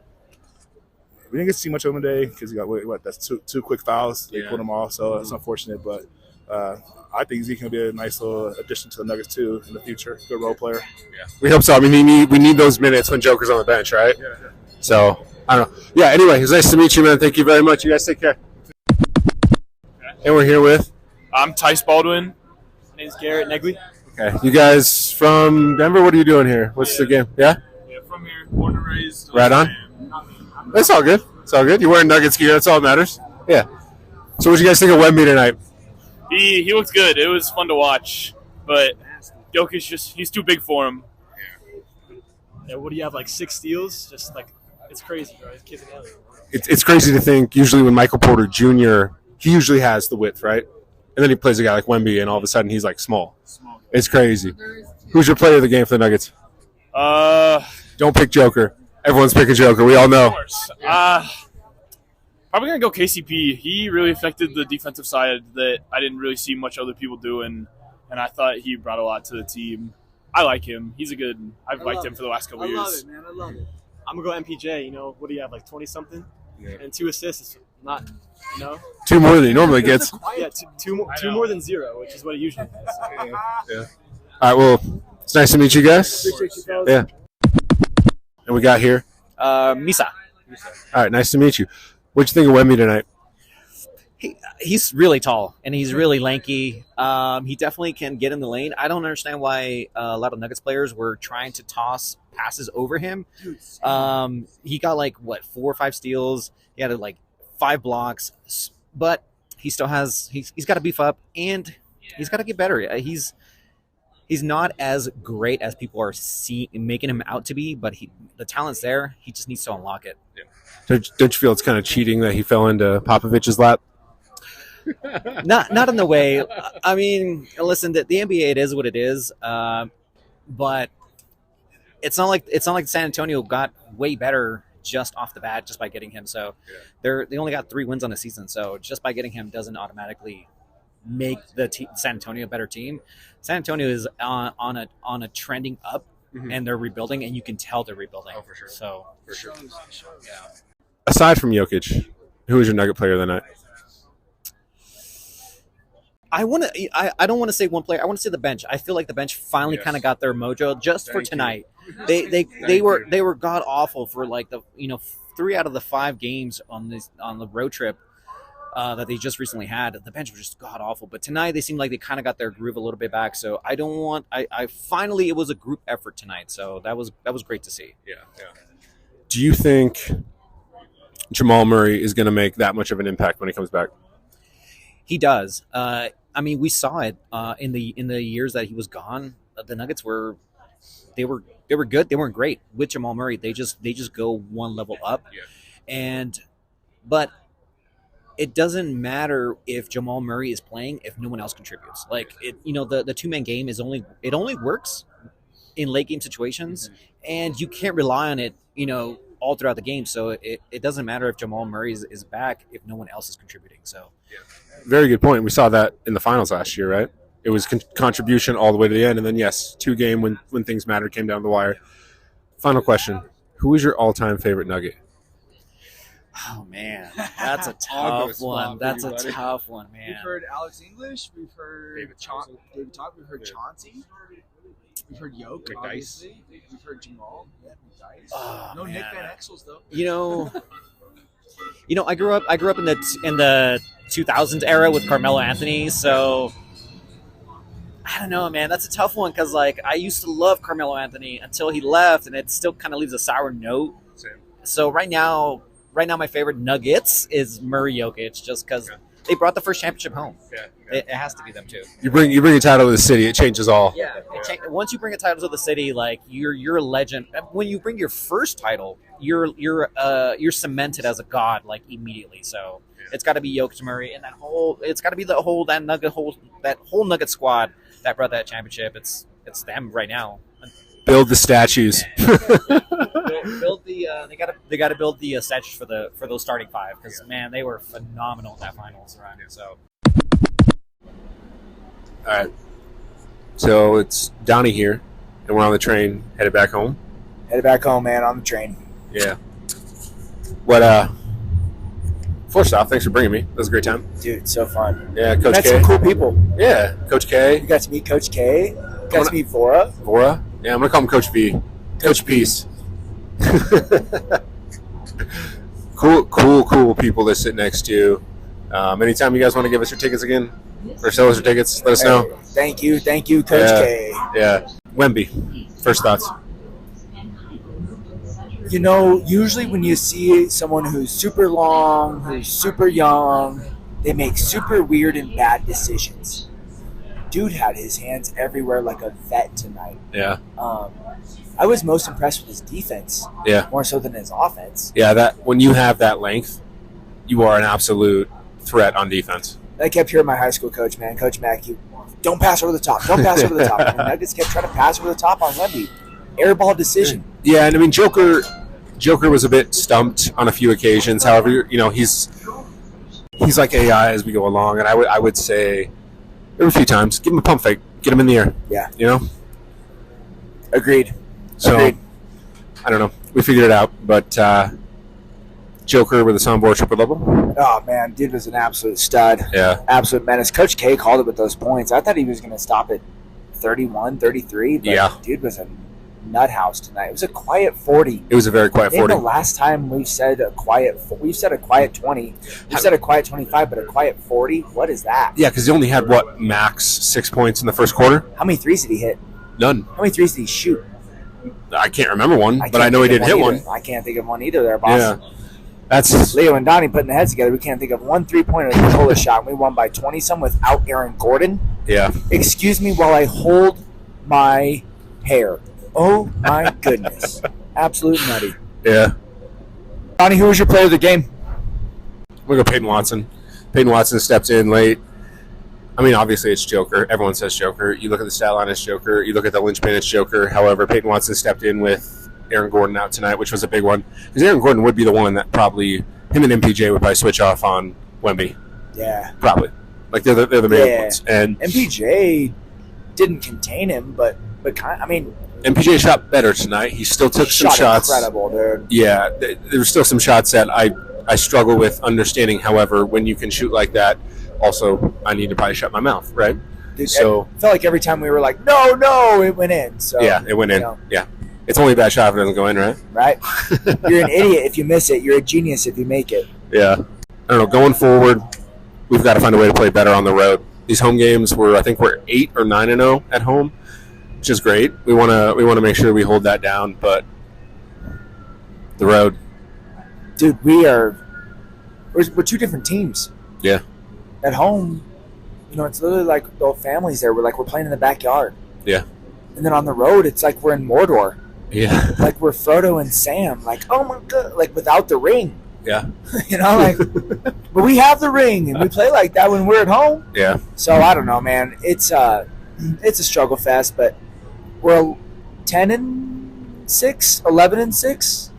We didn't get to see much of him today because he got that's two quick fouls. They pulled him off, so it's unfortunate. But I think Zeke can be a nice little addition to the Nuggets too in the future. Good role player. Yeah, we hope so. I mean, we need those minutes when Joker's on the bench, right? Yeah. So I don't know. Yeah. Anyway, it was nice to meet you, man. Thank you very much. You guys take care. And we're here with. I'm Tice Baldwin. My name's Garrett Negley. Okay. You guys from Denver? What are you doing here? What's the game? Yeah. Yeah, from here, born and raised. Right on. It's all good. It's all good. You're wearing Nuggets gear. That's all that matters. Yeah. So what did you guys think of Wemby tonight? He looked good. It was fun to watch. But Jokic he's too big for him. Yeah, what do you have, like 6 steals? Just like, it's crazy, bro. This kid's an alien. It's crazy to think usually when Michael Porter Jr., he usually has the width, right? And then he plays a guy like Wemby, and all of a sudden he's like small. It's crazy. Who's your player of the game for the Nuggets? Don't pick Joker. Everyone's picking Joker. We all know. Of course. Probably going to go KCP. He really affected the defensive side that I didn't really see much other people doing, and I thought he brought a lot to the team. I like him. He's a good – I've liked him for the last couple years. I love it, man. I love it. I'm going to go MPJ. You know, what do you have, like 20-something? Yeah. And 2 assists. Not, you know? 2 more than he normally gets. Yeah, two more than 0, which is what he usually does. Yeah. All right, well, it's nice to meet you guys. Appreciate you, fellas. Yeah. And we got here? Misa. All right, nice to meet you. What'd you think of Wemby tonight? He's really tall, and he's really lanky. He definitely can get in the lane. I don't understand why a lot of Nuggets players were trying to toss passes over him. He got, 4 or 5 steals. He had, 5 blocks. But he still has – he's got to beef up, and he's got to get better. He's not as great as people are making him out to be, but the talent's there. He just needs to unlock it. Yeah. Don't you feel it's kind of cheating that he fell into Popovich's lap? Not in the way. I mean, listen, the NBA, it is what it is. But it's not like San Antonio got way better just off the bat just by getting him. So they only got 3 wins on the season. So just by getting him doesn't automatically make the San Antonio a better team. San Antonio is on a trending up, and they're rebuilding, and you can tell they're rebuilding. Oh, for sure. So for sure. Yeah. Aside from Jokic, who is your Nugget player of the night? I don't want to say one player. I want to say the bench. I feel like the bench finally kind of got their mojo just for tonight. They were god awful for 3 out of the 5 games on the road trip that they just recently had. The bench was just god awful. But tonight they seemed like they kind of got their groove a little bit back. So I finally it was a group effort tonight. So that was great to see. Yeah. Do you think Jamal Murray is going to make that much of an impact when he comes back? He does. I mean, we saw it in the years that he was gone. The Nuggets were good. They weren't great with Jamal Murray. They just go one level up, but it doesn't matter if Jamal Murray is playing if no one else contributes. The 2-man game only works in late game situations, and you can't rely on it. all throughout the game. So it doesn't matter if Jamal Murray is back if no one else is contributing. So Very good point. We saw that in the finals last year, right? It was contribution all the way to the end, and then yes, 2-game when things mattered came down the wire. Final question: who is your all-time favorite Nugget? oh man, that's a tough one. That's a tough one, man. We've heard Alex English. We've heard David Thompson. We've heard Chauncey. We've heard Yoke, obviously. We've heard Jamal. Yeah, McDice. Oh, no man. Nick Van Exels though. I grew up in the 2000s era with Carmelo Anthony, so I don't know, man. That's a tough one because like I used to love Carmelo Anthony until he left, and it still kind of leaves a sour note. Same. So right now, my favorite Nuggets is Murray Jokic, just because they brought the first championship home. Yeah. It has to be them too. You bring a title to the city, it changes all. Yeah. Once you bring a title to the city, like you're a legend. When you bring your first title, you're cemented as a god like immediately. So it's got to be Jokic, Murray, and it's got to be that whole Nugget squad that brought that championship. It's them right now. Build the statues. They got to build the statues for those starting five because man, they were phenomenal in that finals run. So. All right. So it's Donnie here, and we're on the train headed back home. Headed back home, man, on the train. Yeah. First off, thanks for bringing me. That was a great time. Dude, so fun. Yeah, Coach Met K. some cool people. Yeah, Coach K. You got to meet Coach K. You got to meet Vora. Vora? Yeah, I'm going to call him Coach B. Coach Peace. Cool people that sit next to you. Anytime you guys want to give us your tickets again, or sell us your tickets, let us know. Thank you, Coach K. Yeah. Wemby, first thoughts. You know, usually when you see someone who's super long, who's super young, they make super weird and bad decisions. Dude had his hands everywhere like a vet tonight. Yeah. I was most impressed with his defense. Yeah. More so than his offense. Yeah, that when you have that length, you are an absolute threat on defense. I kept hearing my high school coach, man, Coach Mack, don't pass over the top. Don't pass over the top. And the Nuggets kept trying to pass over the top on Wemby. Airball decision. Yeah, and I mean Joker was a bit stumped on a few occasions. However, you know, he's like AI as we go along, and I would say every few times, give him a pump fake, get him in the air. Yeah. You know? Agreed. So Agreed. I don't know. We figured it out, but Joker with a soundboard triple double. Oh man, dude was an absolute stud. Yeah. Absolute menace. Coach K called it with those points. I thought he was going to stop at 31, 33, but yeah. Dude was a nut house tonight. It was a quiet 40. It was a very quiet 40. The last time we've said a quiet 20. We've said a quiet 25, but a quiet 40. What is that? Yeah, because he only had max 6 points in the first quarter. How many threes did he hit? None. How many threes did he shoot? I can't remember one, but I know he did hit one. I can't think of one either. There, boss. Yeah, that's Leo and Donnie putting their heads together. We can't think of one 3-pointer that he pulled a shot. We won by 20-some without Aaron Gordon. Yeah. Excuse me while I hold my hair. Oh my goodness. Absolute nutty. Yeah. Donnie, who was your player of the game? We'll go Peyton Watson. Peyton Watson stepped in late. I mean, obviously it's Joker. Everyone says Joker. You look at the stat line, it's Joker. You look at the linchpin, it's Joker. However, Peyton Watson stepped in with Aaron Gordon out tonight, which was a big one. Because Aaron Gordon would be the one that probably, him and MPJ would probably switch off on Wemby. Yeah. Probably. Like, they're the main ones. And MPJ didn't contain him, but I mean... MPJ shot better tonight. He still took some shots. Incredible, dude. Yeah. There were still some shots that I struggle with understanding. However, when you can shoot like that, also, I need to probably shut my mouth, right? Dude, so it felt like every time we were like, no, it went in. So yeah, it went in. Yeah. It's only a bad shot if it doesn't go in, right? Right. You're an idiot if you miss it. You're a genius if you make it. Yeah. I don't know. Going forward, we've got to find a way to play better on the road. These home games I think we're 8 or 9-0 at home, which is great. We want to make sure we hold that down, but the road. Dude, we're two different teams. Yeah. At home, it's literally like the whole family's there. We're playing in the backyard. Yeah. And then on the road, it's like we're in Mordor. Yeah. Like we're Frodo and Sam. Like, oh my God. Like without the ring. Yeah. But we have the ring, and we play like that when we're at home. Yeah. So I don't know, man. It's a struggle fest, but we're 10-6, 11-6.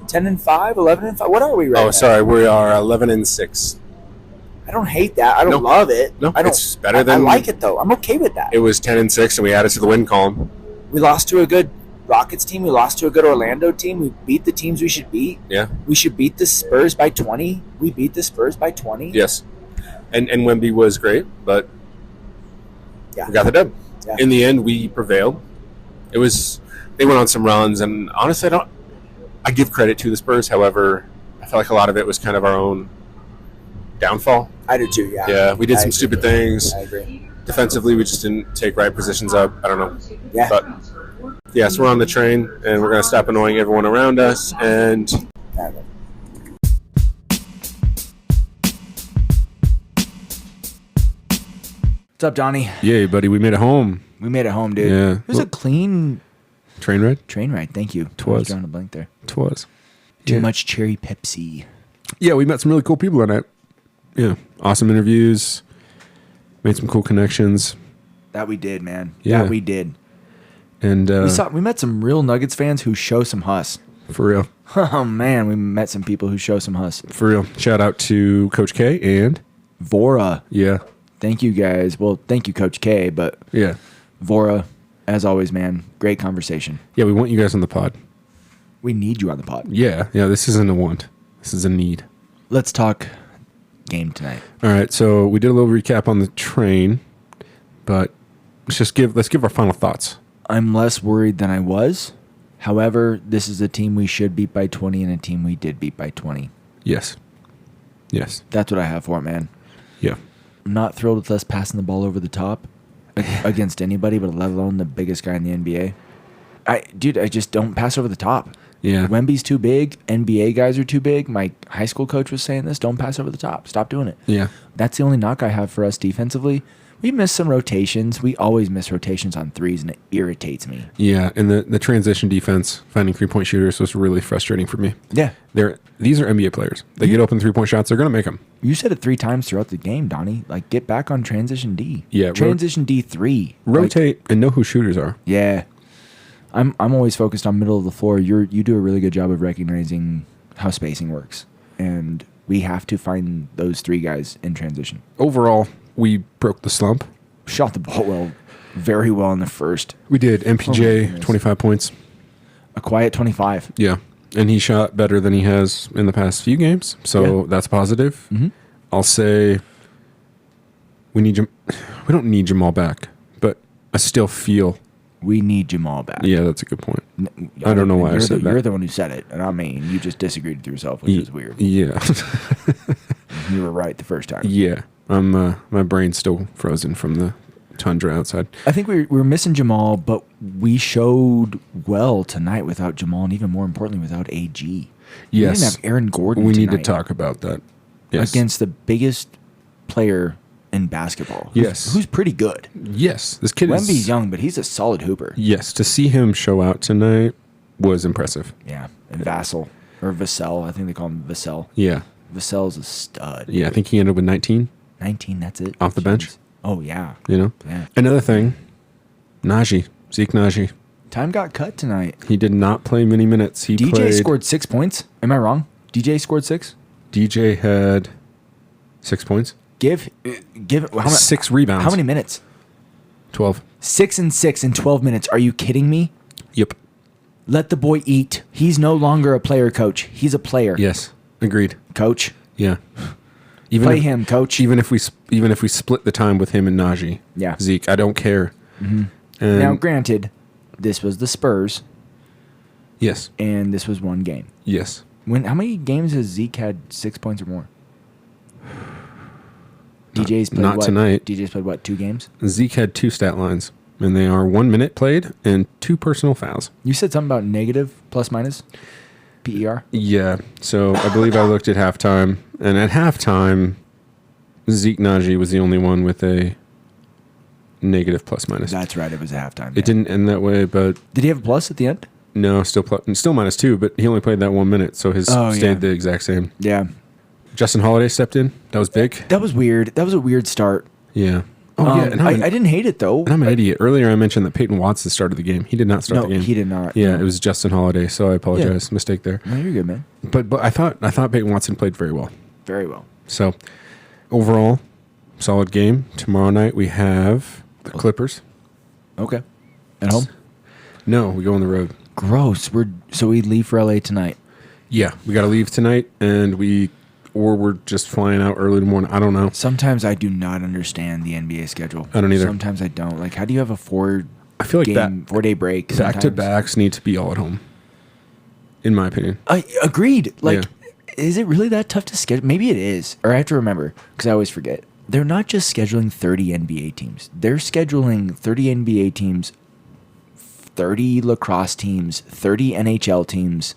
10-5, 11-5. What are we right now? Oh, sorry. We are 11-6. I don't hate that. I don't love it. No, I don't, it's better than. I like it though. I'm okay with that. It was 10-6, and we added to the win column. We lost to a good Rockets team. We lost to a good Orlando team. We beat the teams we should beat. Yeah. We should beat the Spurs by 20. We beat the Spurs by 20. Yes. And Wemby was great, but yeah, we got the dub. Yeah. In the end, we prevailed. They went on some runs, and honestly, I give credit to the Spurs. However, I feel like a lot of it was kind of our own downfall. I do too, yeah. Yeah, we did some stupid things. I agree. Defensively, we just didn't take right positions up. I don't know. Yeah. But, yes, we're on the train, and we're going to stop annoying everyone around us. And What's up, Donnie? Yay, buddy. We made it home. We made it home, dude. Yeah. It was a clean train ride. Train ride. Thank you. Twas. Drawing a blank there. Twas. Too much cherry Pepsi. Yeah, we met some really cool people that night. Yeah. Awesome interviews. Made some cool connections. That we did, man. Yeah. That we did. And we met some real Nuggets fans who show some Huss. For real. Oh, man. We met some people who show some Huss. For real. Shout out to Coach K and Vora. Yeah. Thank you, guys. Well, thank you, Coach K, but yeah, Vora, as always, man. Great conversation. Yeah, we want you guys on the pod. We need you on the pod. Yeah. This isn't a want. This is a need. Let's talk game tonight. All right, so we did a little recap on the train, but let's give our final thoughts. I'm less worried than I was. However, this is a team we should beat by 20 and a team we did beat by 20. Yes. That's what I have for it, man. Yeah. I'm not thrilled with us passing the ball over the top against anybody, but let alone the biggest guy in the NBA. I just don't pass over the top. Yeah. Wemby's too big. NBA guys are too big. My high school coach was saying this. Don't pass over the top. Stop doing it. Yeah. That's the only knock I have for us defensively. We miss some rotations. We always miss rotations on threes, and it irritates me. Yeah, and the transition defense, finding 3-point shooters, was really frustrating for me. Yeah. These are NBA players. They get open 3-point shots. They're going to make them. You said it 3 times throughout the game, Donnie. Like, get back on transition D. Yeah. Transition D3. Rotate and know who shooters are. Yeah. I'm always focused on middle of the floor. You do a really good job of recognizing how spacing works. And we have to find those 3 guys in transition. Overall, we broke the slump. Shot the ball very well in the first. We did. MPJ, 25 points. A quiet 25. Yeah. And he shot better than he has in the past few games. So that's positive. Mm-hmm. I'll say we don't need Jamal back, but I still feel we need Jamal back. Yeah, that's a good point. I don't know why I said that. You're the one who said it, and I mean, you just disagreed with yourself, which is weird. Yeah. You were right the first time. Yeah. My brain's still frozen from the tundra outside. I think we're missing Jamal, but we showed well tonight without Jamal, and even more importantly, without AG. Yes. We didn't have Aaron Gordon We tonight need to talk about that. Yes. Against the biggest player in basketball. Who's pretty good. Yes. This kid is... Wemby's young, but he's a solid hooper. Yes. To see him show out tonight was impressive. Yeah. And Vassell. Or Vassell. I think they call him Vassell. Yeah. Vassell's a stud. Yeah, I think he ended up with 19. 19, that's it. Off the bench. Oh, yeah. You know? Yeah. Another thing, Zeke Najee. Time got cut tonight. He did not play many minutes. DJ scored 6 points. Am I wrong? DJ scored 6? DJ had 6 points. Give how 6 rebounds. How many minutes? 12. 6 and 6 in 12 minutes. Are you kidding me? Yep. Let the boy eat. He's no longer a player, coach. He's a player. Yes. Agreed. Coach. Yeah. Play him, coach. Even if we split the time with him and Najee. Yeah. Zeke, I don't care. Mm-hmm. Now, granted, this was the Spurs. Yes. And this was one game. Yes. How many games has Zeke had 6 points or more? DJ's played not what? tonight. DJ's played what, 2 games? Zeke had 2 stat lines, and they are 1 minute played and 2 personal fouls. You said something about negative, plus, minus, PER? Yeah. So I believe I looked at halftime, and at halftime, Zeke Najee was the only one with a negative plus minus. That's right. It was a halftime. It didn't end that way, but did he have a plus at the end? No, still -2, but he only played that 1 minute, so his stayed the exact same. Yeah. Justin Holiday stepped in. That was big. That was weird. That was a weird start. Yeah. Oh, yeah. And I didn't hate it, though. And I'm an idiot. Earlier, I mentioned that Peyton Watson started the game. He did not start the game. No, he did not. Yeah, it was Justin Holiday, so I apologize. Mistake there. No, you're good, man. But I thought Peyton Watson played very well. Very well. So, overall, solid game. Tomorrow night, we have the Clippers. Okay. At home? No, we go on the road. Gross. So we leave for LA tonight. Yeah, we got to leave tonight, and we're just flying out early in the morning. I don't know. Sometimes I do not understand the NBA schedule. I don't either. Sometimes I don't. Like, how do you have a 4-day break? Back to backs need to be all at home, in my opinion. I agreed. Like, is it really that tough to schedule? Maybe it is, or I have to remember because I always forget. They're not just scheduling 30 NBA teams. They're scheduling 30 NBA teams, 30 lacrosse teams, 30 NHL teams.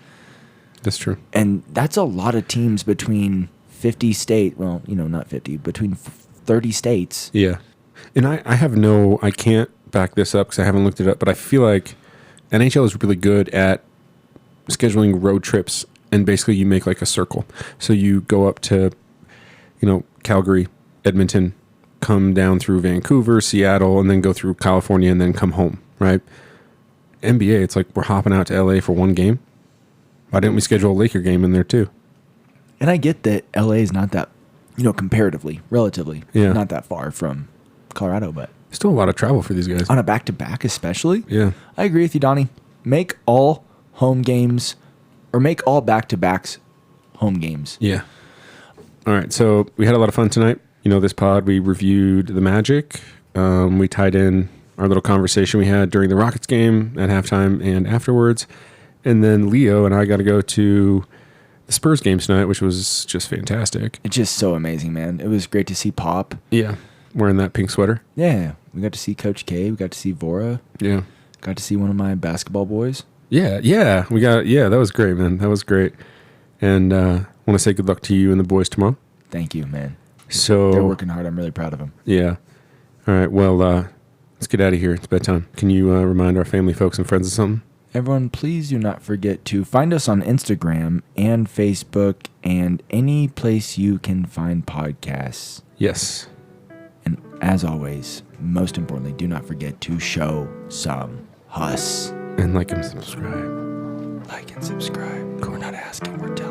That's true. And that's a lot of teams between 50 states. Well, not 50, between 30 states. Yeah. And I can't back this up because I haven't looked it up, but I feel like NHL is really good at scheduling road trips, and basically you make like a circle. So you go up to, Calgary, Edmonton, come down through Vancouver, Seattle, and then go through California and then come home, right? NBA, it's like we're hopping out to LA for one game. Why didn't we schedule a Laker game in there too? And I get that LA is not that, comparatively, relatively, not that far from Colorado, but still a lot of travel for these guys. On a back-to-back especially? Yeah. I agree with you, Donnie. Make all home games, or make all back-to-backs home games. Yeah. All right, so we had a lot of fun tonight. This pod, we reviewed the Magic. We tied in our little conversation we had during the Rockets game at halftime and afterwards. And then Leo and I got to go to the Spurs game tonight, which was just fantastic. It's just so amazing, man. It was great to see Pop. Yeah. Wearing that pink sweater. Yeah. We got to see Coach K. We got to see Vora. Yeah. Got to see one of my basketball boys. Yeah. That was great, man. That was great. And I want to say good luck to you and the boys tomorrow. Thank you, man. So they're working hard. I'm really proud of them. Yeah. All right. Well, let's get out of here. It's bedtime. Can you remind our family, folks, and friends of something? Everyone, please do not forget to find us on Instagram and Facebook and any place you can find podcasts. Yes. And as always, most importantly, do not forget to show some Huss. And like and subscribe. Like and subscribe. We're not asking, we're telling.